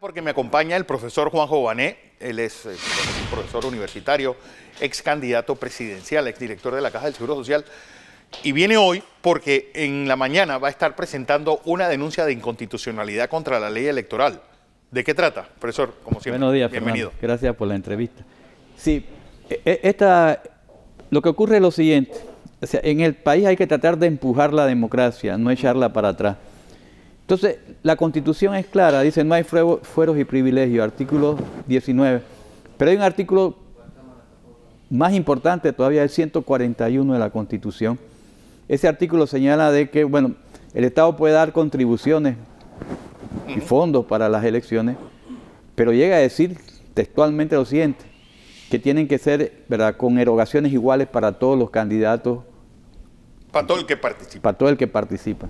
Porque me acompaña el profesor Juanjo Bané, él es profesor universitario, ex candidato presidencial, ex director de la Caja del Seguro Social, y viene hoy porque en la mañana va a estar presentando una denuncia de inconstitucionalidad contra la ley electoral. ¿De qué trata, profesor? Como siempre, buenos días, bienvenido. Fernando. Gracias por la entrevista. Sí, lo que ocurre es lo siguiente, o sea, en el país hay que tratar de empujar la democracia, no echarla para atrás. Entonces, la Constitución es clara, dice no hay fueros y privilegios, artículo 19. Pero hay un artículo más importante todavía, el 141 de la Constitución. Ese artículo señala de que, bueno, el Estado puede dar contribuciones y fondos para las elecciones, pero llega a decir textualmente lo siguiente, que tienen que ser, ¿verdad?, con erogaciones iguales para todos los candidatos. Para todo el que participa. Para todo el que participa.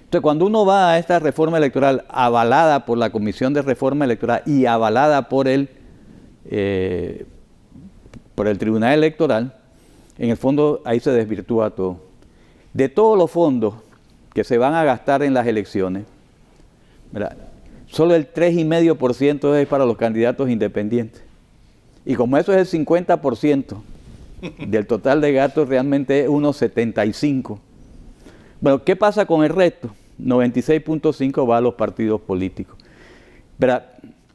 Entonces, cuando uno va a esta reforma electoral avalada por la Comisión de Reforma Electoral y avalada por el Tribunal Electoral, en el fondo ahí se desvirtúa todo. De todos los fondos que se van a gastar en las elecciones, ¿verdad?, solo el 3,5% es para los candidatos independientes. Y como eso es el 50% del total de gastos, realmente es unos 75%. Bueno, ¿qué pasa con el resto? 96,5 va a los partidos políticos. ¿Verdad?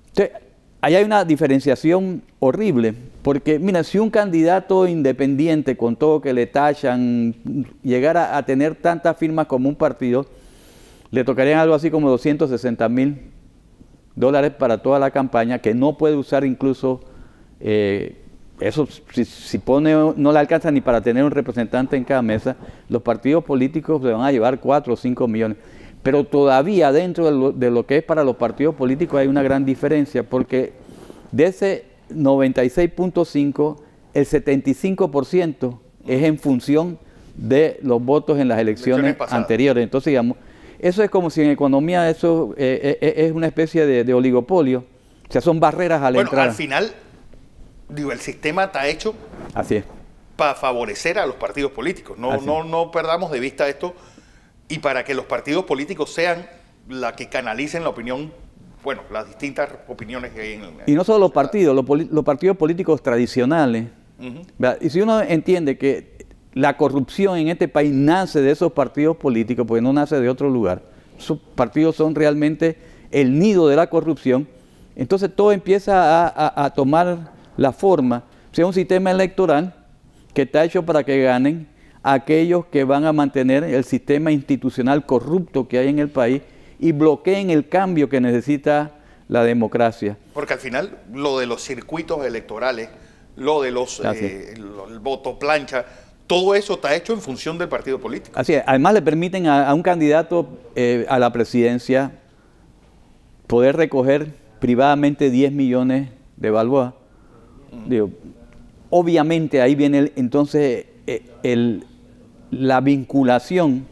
Entonces, ahí hay una diferenciación horrible, porque mira, si un candidato independiente, con todo que le tachan, llegara a tener tantas firmas como un partido, le tocarían algo así como $260,000 para toda la campaña, que no puede usar incluso, eso si pone, no le alcanza ni para tener un representante en cada mesa. Los partidos políticos se van a llevar 4 o 5 millones. Pero todavía dentro de lo que es para los partidos políticos hay una gran diferencia, porque de ese 96,5, el 75% es en función de los votos en las elecciones anteriores. Entonces, digamos, eso es como si en economía eso es una especie de oligopolio. O sea, son barreras a la entrada. Al final, digo, el sistema está hecho así es, para favorecer a los partidos políticos. No perdamos de vista esto, y para que los partidos políticos sean la que canalicen la opinión, bueno, las distintas opiniones que hay en el... Y no solo los partidos, los partidos políticos tradicionales. Y si uno entiende que la corrupción en este país nace de esos partidos políticos, porque no nace de otro lugar, esos partidos son realmente el nido de la corrupción, entonces todo empieza a tomar la forma, o sea, un sistema electoral que está hecho para que ganen aquellos que van a mantener el sistema institucional corrupto que hay en el país y bloqueen el cambio que necesita la democracia. Porque al final lo de los circuitos electorales, lo de el voto plancha, todo eso está hecho en función del partido político. Así es. Además le permiten a un candidato a la presidencia poder recoger privadamente 10 millones de balboas. Digo, obviamente ahí viene entonces la vinculación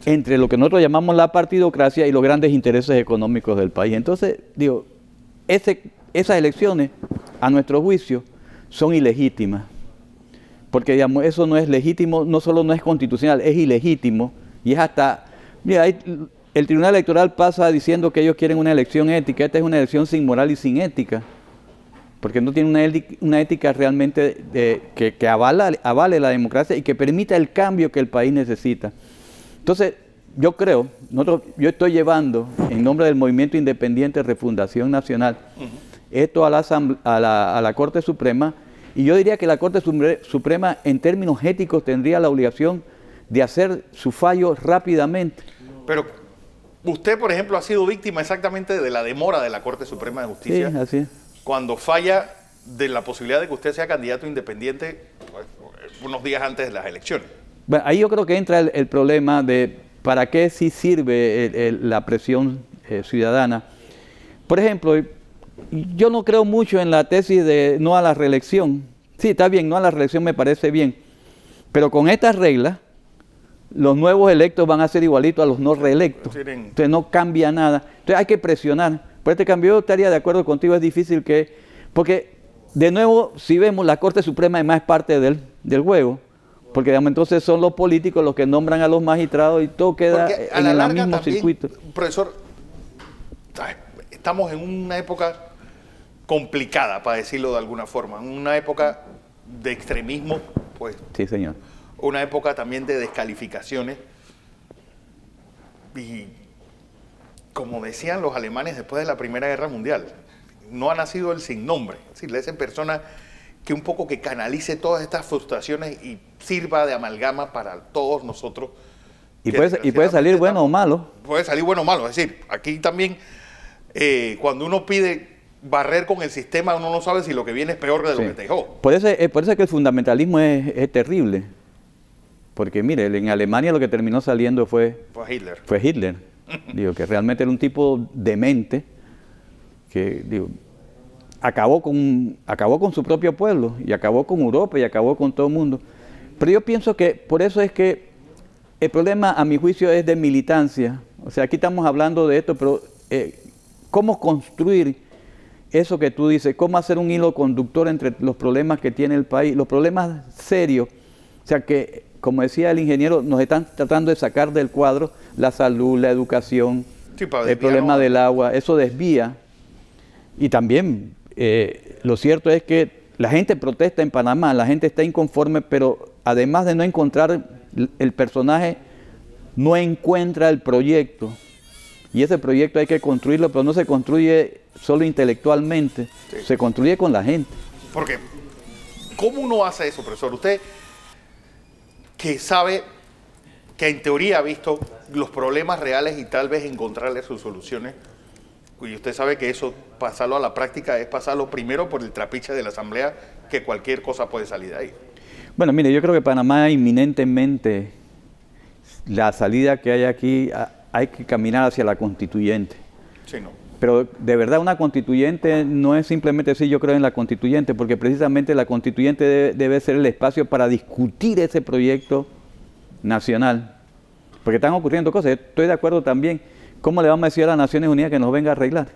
entre lo que nosotros llamamos la partidocracia y los grandes intereses económicos del país. Entonces, digo, esas elecciones, a nuestro juicio, son ilegítimas. Porque, digamos, eso no es legítimo, no solo no es constitucional, es ilegítimo. Y es hasta, mira, el Tribunal Electoral pasa diciendo que ellos quieren una elección ética. Esta es una elección sin moral y sin ética, porque no tiene una ética realmente que avale la democracia y que permita el cambio que el país necesita. Entonces, yo creo, yo estoy llevando, en nombre del Movimiento Independiente Refundación Nacional, esto a la Corte Suprema, y yo diría que la Corte Suprema, en términos éticos, tendría la obligación de hacer su fallo rápidamente. Pero usted, por ejemplo, ha sido víctima exactamente de la demora de la Corte Suprema de Justicia. Sí, así es. Cuando falla de la posibilidad de que usted sea candidato independiente, pues, unos días antes de las elecciones. Bueno, ahí yo creo que entra el problema de para qué sí sirve la presión ciudadana. Por ejemplo, yo no creo mucho en la tesis de no a la reelección. Sí, está bien, no a la reelección me parece bien, pero con estas reglas, los nuevos electos van a ser igualitos a los no reelectos. Entonces no cambia nada. Entonces hay que presionar. Por este cambio yo estaría de acuerdo contigo, es difícil porque de nuevo, si vemos, la Corte Suprema además es parte del juego, porque digamos, entonces son los políticos los que nombran a los magistrados y todo queda en el mismo circuito. Profesor, estamos en una época complicada, para decirlo de alguna forma, una época de extremismo, pues. Sí, señor. Una época también de descalificaciones. Y como decían los alemanes después de la Primera Guerra Mundial, no ha nacido el sin nombre. Es decir, esa persona que un poco que canalice todas estas frustraciones y sirva de amalgama para todos nosotros. Y puede salir bueno o malo. Puede salir bueno o malo. Es decir, aquí también, cuando uno pide barrer con el sistema, uno no sabe si lo que viene es peor de lo que te dejó. Por eso es que el fundamentalismo es terrible. Porque mire, en Alemania lo que terminó saliendo fue Hitler. Fue Hitler. Digo, que realmente era un tipo demente que, digo, acabó con su propio pueblo y acabó con Europa y acabó con todo el mundo. Pero yo pienso que por eso es que el problema, a mi juicio, es de militancia. O sea, aquí estamos hablando de esto, pero ¿cómo construir eso que tú dices? ¿Cómo hacer un hilo conductor entre los problemas que tiene el país? Los problemas serios. O sea, que, como decía el ingeniero, nos están tratando de sacar del cuadro la salud, la educación, el problema del agua. Eso desvía. Y también, lo cierto es que la gente protesta en Panamá, la gente está inconforme, pero además de no encontrar el personaje, no encuentra el proyecto. Y ese proyecto hay que construirlo, pero no se construye solo intelectualmente, se construye con la gente. Porque, ¿cómo uno hace eso, profesor? Usted que sabe, que en teoría ha visto los problemas reales y tal vez encontrarle sus soluciones, y usted sabe que eso, pasarlo a la práctica, es pasarlo primero por el trapiche de la Asamblea, que cualquier cosa puede salir de ahí. Bueno, mire, yo creo que Panamá inminentemente, la salida que hay aquí, hay que caminar hacia la constituyente. Sí, no. Pero de verdad una constituyente no es simplemente decir yo creo en la constituyente, porque precisamente la constituyente debe ser el espacio para discutir ese proyecto nacional. Porque están ocurriendo cosas. Estoy de acuerdo también. ¿Cómo le vamos a decir a las Naciones Unidas que nos venga a arreglar?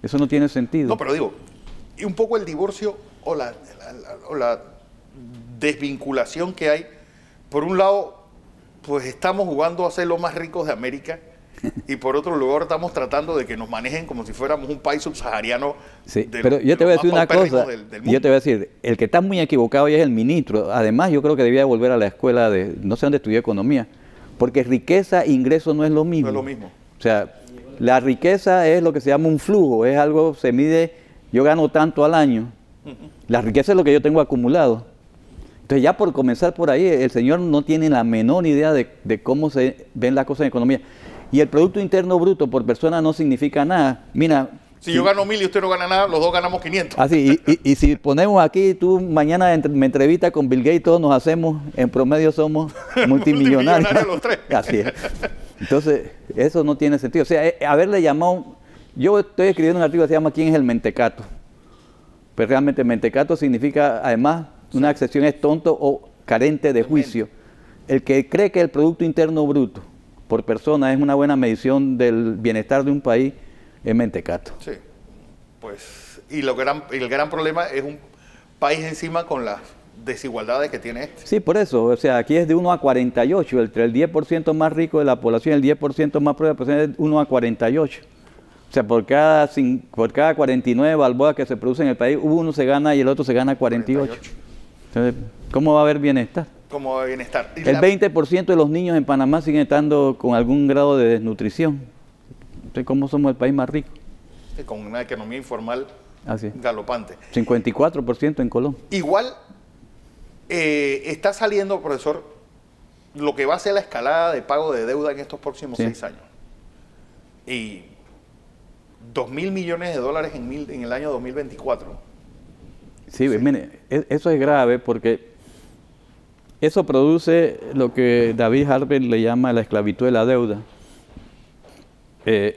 Eso no tiene sentido. No, pero digo, y un poco el divorcio o la desvinculación que hay. Por un lado, pues estamos jugando a ser los más ricos de América, y por otro lugar estamos tratando de que nos manejen como si fuéramos un país subsahariano. Sí, pero yo te voy a decir una cosa, yo te voy a decir, el que está muy equivocado ya es el ministro. Además, yo creo que debía volver a la escuela de, no sé dónde estudió economía, porque riqueza e ingreso no es lo mismo. No es lo mismo. O sea, la riqueza es lo que se llama un flujo, es algo, se mide, yo gano tanto al año. La riqueza es lo que yo tengo acumulado. Entonces ya por comenzar por ahí, el señor no tiene la menor idea de cómo se ven las cosas en economía. Y el Producto Interno Bruto por persona no significa nada. Mira, si yo gano 1.000 y usted no gana nada, los dos ganamos 500. Así, y si ponemos aquí, tú mañana me entrevistas con Bill Gates, todos nos hacemos, en promedio somos multimillonarios. Los tres. Así es. Entonces, eso no tiene sentido. O sea, haberle llamado, yo estoy escribiendo un artículo que se llama ¿Quién es el mentecato? Pero realmente mentecato significa, además, una excepción es tonto o carente de juicio. El que cree que el Producto Interno Bruto por persona es una buena medición del bienestar de un país, es mentecato. Sí, pues, y el gran problema es un país encima con las desigualdades que tiene este. Sí, por eso, o sea, aquí es de 1 a 48, entre el 10% más rico de la población y el 10% más pobre de la población es 1 a 48. O sea, por cada 49 balboas que se producen en el país, uno se gana y el otro se gana 48. Entonces, ¿cómo va a haber bienestar? ¿Cómo va a haber bienestar? El 20% de los niños en Panamá siguen estando con algún grado de desnutrición. Entonces, ¿cómo somos el país más rico? Sí, con una economía informal galopante. 54% en Colombia. Igual está saliendo, profesor, lo que va a ser la escalada de pago de deuda en estos próximos 6 años. Y 2.000 millones de dólares en el año 2024. Sí, mire, eso es grave porque eso produce lo que David Harvey le llama la esclavitud de la deuda. En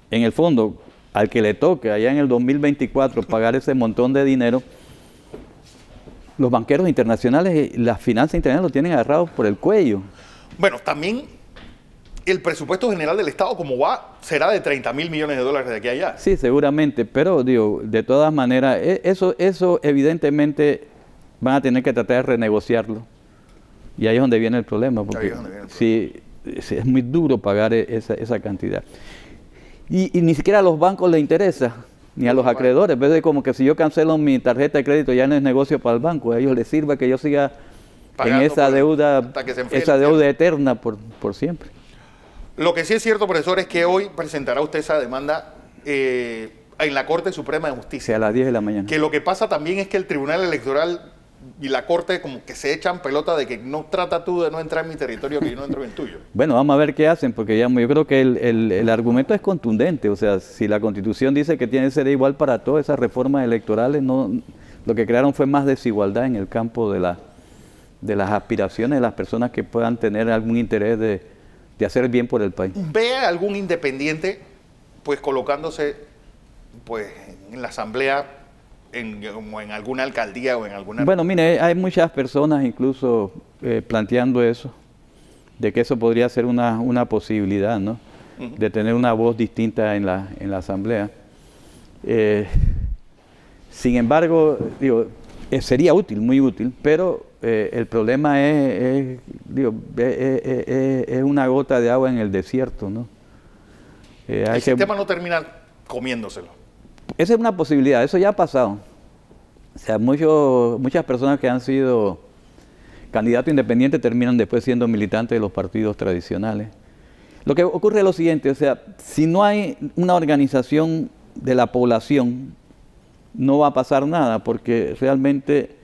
el fondo, al que le toque allá en el 2024 pagar ese montón de dinero, los banqueros internacionales y las finanzas internacionales lo tienen agarrados por el cuello. Bueno, también el presupuesto general del Estado, como va, será de 30.000 millones de dólares de aquí a allá. Sí, seguramente, pero digo, de todas maneras, eso evidentemente van a tener que tratar de renegociarlo. Y ahí es donde viene el problema, porque sí, es muy duro pagar esa cantidad. Y ni siquiera a los bancos les interesa, ni a los acreedores. Ves como que si yo cancelo mi tarjeta de crédito ya no es negocio para el banco. A ellos les sirve que yo siga en esa deuda eterna por siempre. Lo que sí es cierto, profesor, es que hoy presentará usted esa demanda en la Corte Suprema de Justicia. Sí, a las 10 de la mañana. Que lo que pasa también es que el Tribunal Electoral y la Corte como que se echan pelota de que no trata tú de no entrar en mi territorio, que yo no entro en el tuyo. Bueno, vamos a ver qué hacen, porque ya, yo creo que el argumento es contundente. O sea, si la Constitución dice que tiene que ser igual para todas esas reformas electorales, lo que crearon fue más desigualdad en el campo de las aspiraciones de las personas que puedan tener algún interés de hacer bien por el país. ¿Ve a algún independiente pues colocándose pues en la asamblea, como en alguna alcaldía o en alguna... Bueno, mire, hay muchas personas incluso planteando eso, de que eso podría ser una posibilidad, ¿no? De tener una voz distinta en la asamblea. Sin embargo, digo, sería útil, muy útil, pero el problema es una gota de agua en el desierto, ¿no? El sistema no termina comiéndoselo. Esa es una posibilidad, eso ya ha pasado. O sea, muchas personas que han sido candidatos independientes terminan después siendo militantes de los partidos tradicionales. Lo que ocurre es lo siguiente, o sea, si no hay una organización de la población, no va a pasar nada, porque realmente,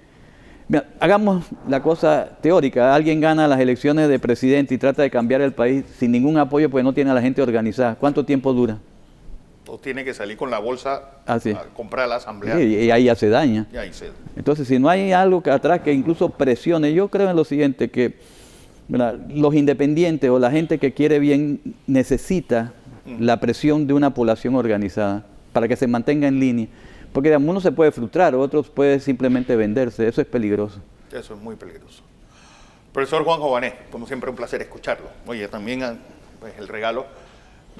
mira, hagamos la cosa teórica, alguien gana las elecciones de presidente y trata de cambiar el país sin ningún apoyo, pues no tiene a la gente organizada. ¿Cuánto tiempo dura? O tiene que salir con la bolsa a comprar a la asamblea. Sí, y ahí ya se daña. Y ahí se... Entonces, si no hay algo que atrás que incluso presione, yo creo en lo siguiente, que los independientes o la gente que quiere bien necesita la presión de una población organizada para que se mantenga en línea. Porque uno se puede frustrar, otros puede simplemente venderse, eso es peligroso. Eso es muy peligroso. Profesor Juanjo Bané, como siempre un placer escucharlo. Oye, también pues, el regalo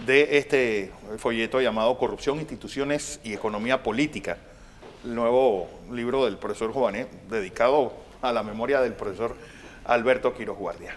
de este folleto llamado Corrupción, Instituciones y Economía Política, el nuevo libro del profesor Jované, dedicado a la memoria del profesor Alberto Quiroz Guardia.